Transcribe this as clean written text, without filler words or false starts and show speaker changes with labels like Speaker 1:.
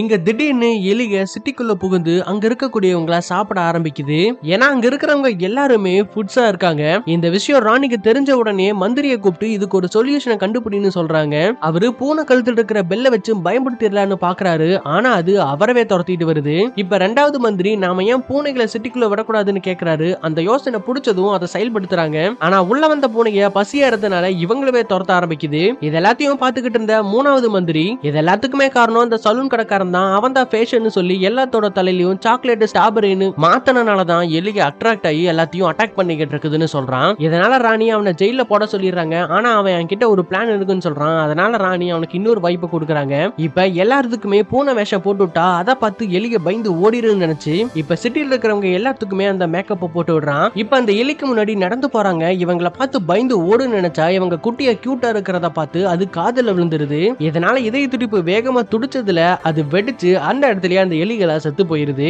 Speaker 1: இங்க திடீர்னு எலிக சிட்டிக்குள்ள புகுந்து அங்க இருக்கக்கூடியவங்கள சாப்பிட ஆரம்பிக்குது. ஏன்னா அங்க இருக்கிறவங்க எல்லாருமே ஃபுட்ஸா இருக்காங்க. இந்த விஷயம் ராணிக்கு தெரிஞ்ச உடனே மந்திரியை கூப்பிட்டு இதுக்கு ஒரு சொல்யூஷனை கண்டுபிடின்னு சொல்றாங்க. அவரு பூனை கழுத்துல இருக்கிற பெல்ல வச்சு பயன்படுத்திடலான்னு பாக்குறாரு. ஆனா அது அவரவே துரத்திட்டு வருது. இப்ப ரெண்டாவது மந்திரி நாம ஏன் பூனைகளை சிட்டிக்குள்ள விடக்கூடாதுன்னு கேக்குறாரு. அந்த யோசனை பிடிச்சதும் அதை செயல்படுத்துறாங்க. ஆனா உள்ள வந்த பூனைய பசியா இருந்தனால இவங்களவே துரத்த ஆரம்பிக்குது. இது எல்லாத்தையும் பாத்துக்கிட்டு இருந்த மூணாவது மந்திரி இது எல்லாத்துக்குமே காரணம் இந்த சலூன் கடைக்காரன் தான். அவன் தான் ஃபேஷன் சொல்லி எல்லாத்தோட தலையிலயும் சாக்லேட் ஸ்ட்ராபெரின்னு மாத்தனனாலதான் எலிக அட்ராக்ட் ஆகி எல்லாத்தையும் அட்டாக் பண்ணிக்கிட்டு இருக்குதுன்னு சொல்றான். இதனால ராணி அவனை ஜெயில போட சொல்லிடுறாங்க. ஆனா அவன் என்கிட்ட ஒரு பிளான் இருக்குன்னு சொல்றான். அதனால ராணி அவனுக்கு இன்னொரு வாய்ப்பு கொடுக்குறாங்க. இப்ப எல்லாத்துக்குமே பூனை வேஷம் போட்டுவிட்டா அதை பார்த்து எலிக பயந்து ஓடிடுன்னு நினைச்சு இப்ப சிட்டில இருக்கிறவங்க எல்லாத்துக்குமே அந்த மேக்கப்பை போட்டு விடுறான். இப்ப அந்த எலிக்கு முன்னாடி நடந்து போறாங்க. இவங்கள பார்த்து பயந்து ஓடுன்னு நினைச்சா இவங்க குட்டியா கியூட்டா இருக்கிறத பார்த்து அது காதுல விழுந்துருது. இதனால இதய துடிப்பு வேகமா துடிச்சதுல அது வெடிச்சு அந்த இடத்துலயே அந்த எலிகளா செத்து போயிருது.